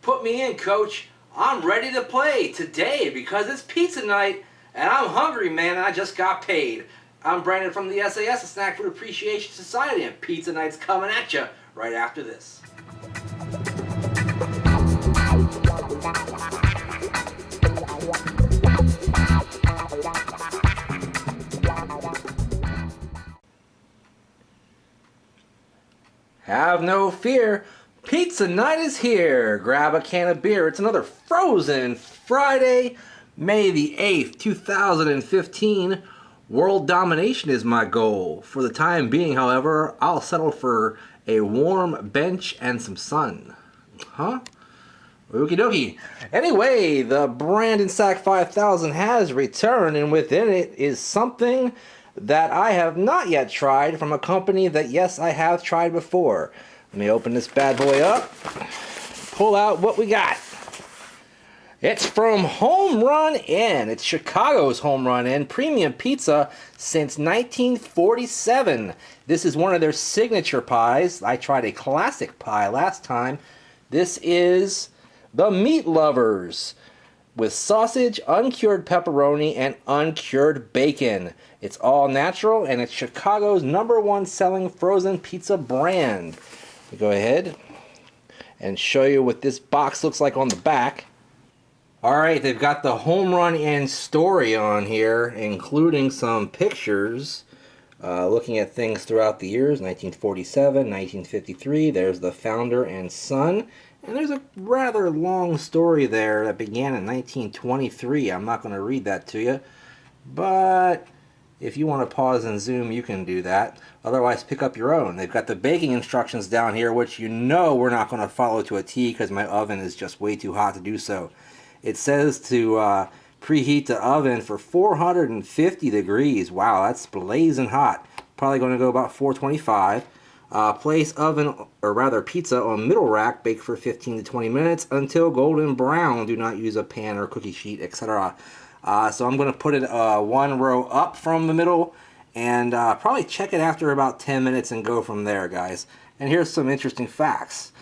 Put me in, coach. I'm ready to play today because it's pizza night and I'm hungry, man, and I just got paid. I'm Brandon from the sAs, the Snack Food Appreciation Society, and Pizza Night's coming at you right after this. Have no fear, Pizza Night is here. Grab a can of beer. It's another frozen Friday, May the 8th, 2015. World domination is my goal. For the time being, however, I'll settle for a warm bench and some sun. Huh? Okie dokie. Anyway, the Brandon Sack 5000 has returned, and within it is something that I have not yet tried from a company that, yes, I have tried before. Let me open this bad boy up, pull out what we got. It's from Home Run Inn. It's Chicago's Home Run Inn premium pizza since 1947. This is one of their signature pies. I tried a classic pie last time. This is the Meat Lovers with sausage, uncured pepperoni, and uncured bacon. It's all natural, and it's Chicago's #1 selling frozen pizza brand. Let me go ahead and show you what this box looks like on the back. Alright, they've got the Home Run Inn story on here, including some pictures, looking at things throughout the years, 1947, 1953, there's the founder and son. And there's a rather long story there that began in 1923. I'm not going to read that to you, but if you want to pause and zoom, you can do that. Otherwise, pick up your own. They've got the baking instructions down here, which you know we're not going to follow to a T because my oven is just way too hot to do so. It says to preheat the oven for 450 degrees. Wow, that's blazing hot. Probably going to go about 425. Place oven, or rather pizza, on middle rack, bake for 15 to 20 minutes until golden brown. Do not use a pan or cookie sheet, etc. So I'm going to put it one row up from the middle and probably check it after about 10 minutes and go from there, guys. And here's some interesting facts.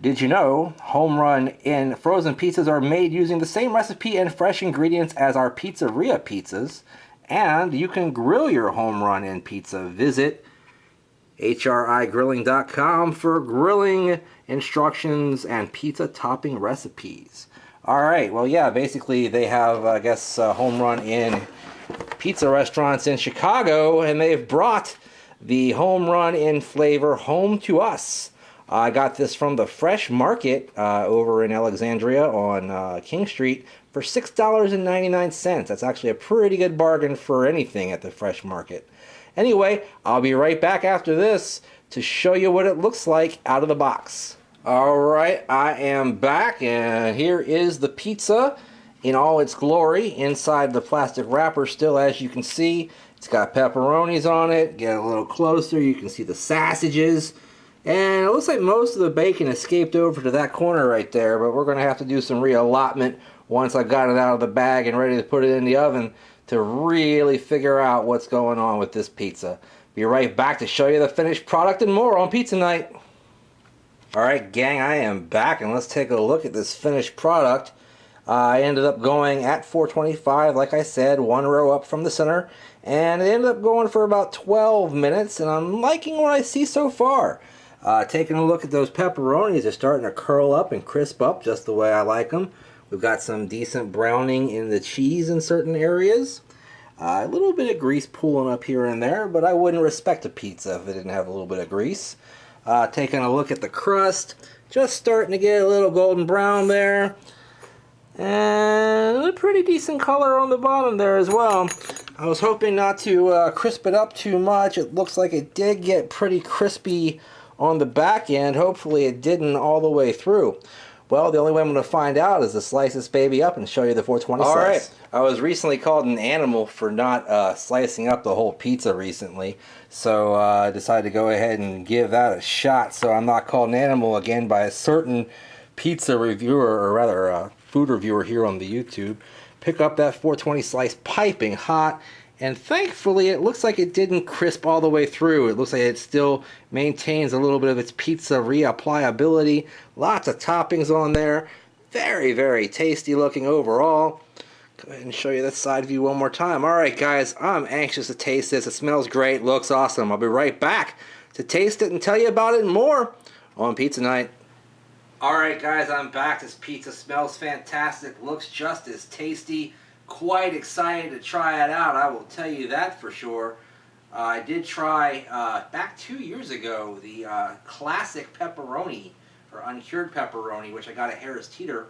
Did you know Home Run Inn frozen pizzas are made using the same recipe and fresh ingredients as our pizzeria pizzas? And you can grill your Home Run Inn pizza. Visit HRIgrilling.com for grilling instructions and pizza topping recipes. Alright, well yeah, basically they have, I guess, Home Run Inn pizza restaurants in Chicago, and they've brought the Home Run Inn flavor home to us. I got this from the Fresh Market over in Alexandria on King Street for $6.99. That's actually a pretty good bargain for anything at the Fresh Market. Anyway, I'll be right back after this to show you what it looks like out of the box. Alright, I am back, and here is the pizza in all its glory inside the plastic wrapper still, as you can see. It's got pepperonis on it. Get a little closer, you can see the sausages. And it looks like most of the bacon escaped over to that corner right there, but we're going to have to do some reallotment once I got it out of the bag and ready to put it in the oven to really figure out what's going on with this pizza. Be right back to show you the finished product and more on Pizza Night. Alright gang, I am back, and let's take a look at this finished product. I ended up going at 425, like I said, one row up from the center, and it ended up going for about 12 minutes, and I'm liking what I see so far. Taking a look at those pepperonis, they're starting to curl up and crisp up just the way I like them. We've got some decent browning in the cheese in certain areas. A little bit of grease pooling up here and there, but I wouldn't respect a pizza if it didn't have a little bit of grease. Taking a look at the crust, just starting to get a little golden brown there. And a pretty decent color on the bottom there as well. I was hoping not to crisp it up too much. It looks like it did get pretty crispy on the back end. Hopefully it didn't all the way through. Well, the only way I'm going to find out is to slice this baby up and show you the 420 slice. Alright, I was recently called an animal for not slicing up the whole pizza recently, so I decided to go ahead and give that a shot so I'm not called an animal again by a certain pizza reviewer, or rather a food reviewer here on the YouTube. Pick up that 420 slice piping hot, And thankfully, it looks like it didn't crisp all the way through. It looks like it still maintains a little bit of its pizzeria pliability. Lots of toppings on there. Very, very tasty looking overall. Go ahead and show you that side view one more time. All right, guys, I'm anxious to taste this. It smells great, looks awesome. I'll be right back to taste it and tell you about it more on Pizza Night. All right, guys, I'm back. This pizza smells fantastic, looks just as tasty. Quite excited to try it out, I will tell you that for sure. I did try, back 2 years ago, the classic pepperoni, or uncured pepperoni, which I got at Harris Teeter.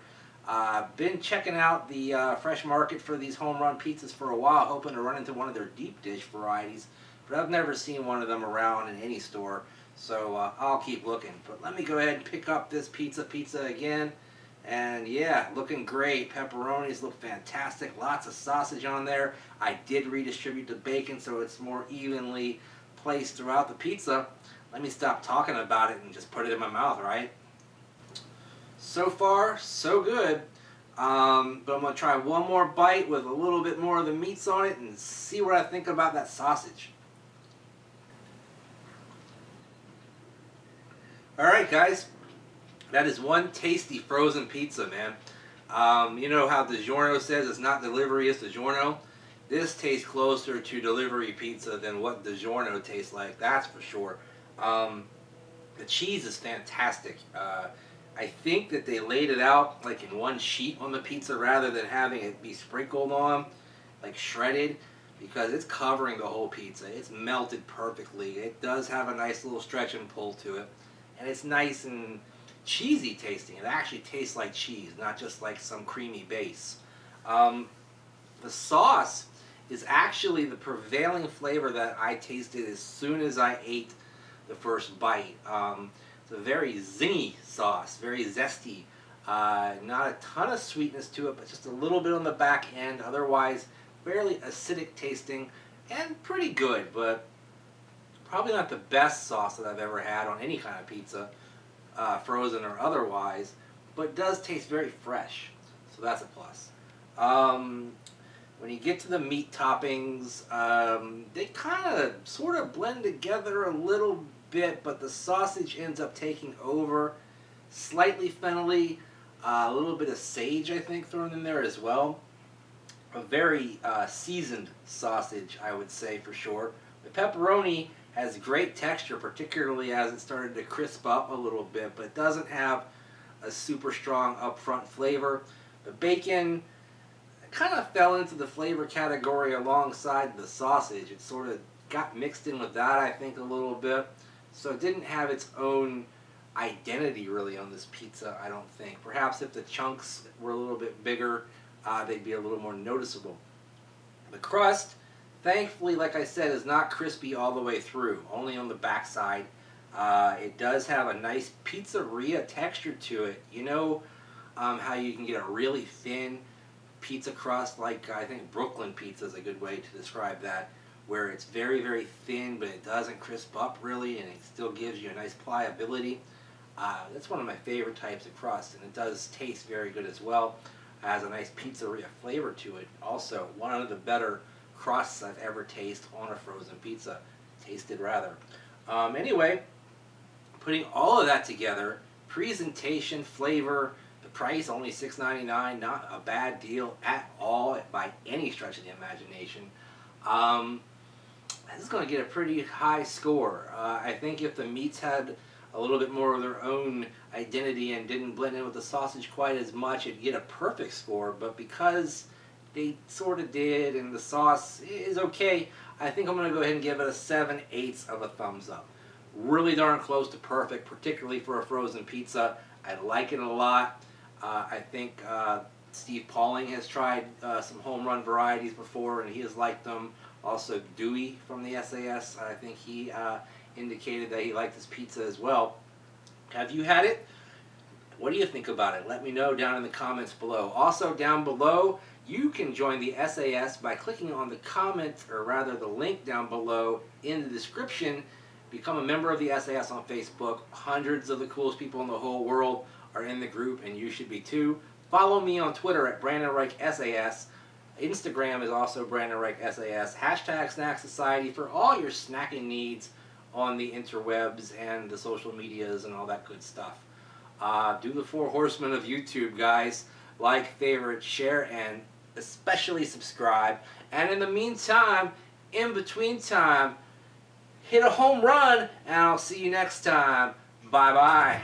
Been checking out the fresh market for these home run pizzas for a while, hoping to run into one of their deep dish varieties, but I've never seen one of them around in any store, so I'll keep looking. But let me go ahead and pick up this pizza again. And yeah, looking great. Pepperonis look fantastic. Lots of sausage on there. I did redistribute the bacon so it's more evenly placed throughout the pizza. Let me stop talking about it and just put it in my mouth, right? So far, so good. But I'm going to try one more bite with a little bit more of the meats on it and see what I think about that sausage. Alright, guys. That is one tasty frozen pizza, man. You know how DiGiorno says it's not delivery, it's DiGiorno? This tastes closer to delivery pizza than what DiGiorno tastes like, that's for sure. The cheese is fantastic. I think that they laid it out like in one sheet on the pizza rather than having it be sprinkled on, like shredded, because it's covering the whole pizza. It's melted perfectly. It does have a nice little stretch and pull to it. And it's nice and cheesy tasting. It actually tastes like cheese, not just like some creamy base. The sauce is actually the prevailing flavor that I tasted as soon as I ate the first bite. It's a very zingy sauce, very zesty. Not a ton of sweetness to it, but just a little bit on the back end. Otherwise, fairly acidic tasting and pretty good, but probably not the best sauce that I've ever had on any kind of pizza. Frozen or otherwise, but does taste very fresh, so that's a plus. When you get to the meat toppings, they kind of sort of blend together a little bit, but the sausage ends up taking over. Slightly fennelly, a little bit of sage I think thrown in there as well. A very seasoned sausage, I would say for sure. The pepperoni has great texture, particularly as it started to crisp up a little bit, but it doesn't have a super strong upfront flavor. The bacon kind of fell into the flavor category alongside the sausage. It sort of got mixed in with that, I think, a little bit. So it didn't have its own identity really on this pizza, I don't think. Perhaps if the chunks were a little bit bigger, they'd be a little more noticeable. The crust, thankfully, like I said, is not crispy all the way through, only on the backside. It does have a nice pizzeria texture to it. You know how you can get a really thin pizza crust, like I think Brooklyn pizza is a good way to describe that, where it's very, very thin, but it doesn't crisp up really, and it still gives you a nice pliability. That's one of my favorite types of crust, and it does taste very good as well. It has a nice pizzeria flavor to it. Also, one of the better crusts I've ever tasted on a frozen pizza. Tasted rather. Anyway, putting all of that together, presentation, flavor, the price only $6.99, not a bad deal at all by any stretch of the imagination. This is going to get a pretty high score. I think if the meats had a little bit more of their own identity and didn't blend in with the sausage quite as much, it'd get a perfect score, but because they sort of did and the sauce is okay, I think I'm going to go ahead and give it a 7/8 of a thumbs up. Really darn close to perfect, particularly for a frozen pizza. I like it a lot. I think Steve Pauling has tried some home run varieties before and he has liked them. Also Dewey from the SAS, I think he indicated that he liked this pizza as well. Have you had it? What do you think about it? Let me know down in the comments below. Also down below, you can join the SAS by clicking on the comment, or rather the link down below in the description. Become a member of the SAS on Facebook. Hundreds of the coolest people in the whole world are in the group, and you should be too. Follow me on Twitter at BrandonReichSAS. Instagram is also Brandon Reich SAS. Hashtag SnackSociety for all your snacking needs on the interwebs and the social medias and all that good stuff. Do the four horsemen of YouTube, guys. Like, favorite, share, and especially subscribe. And in the meantime, in between time, hit a home run, and I'll see you next time. Bye-bye.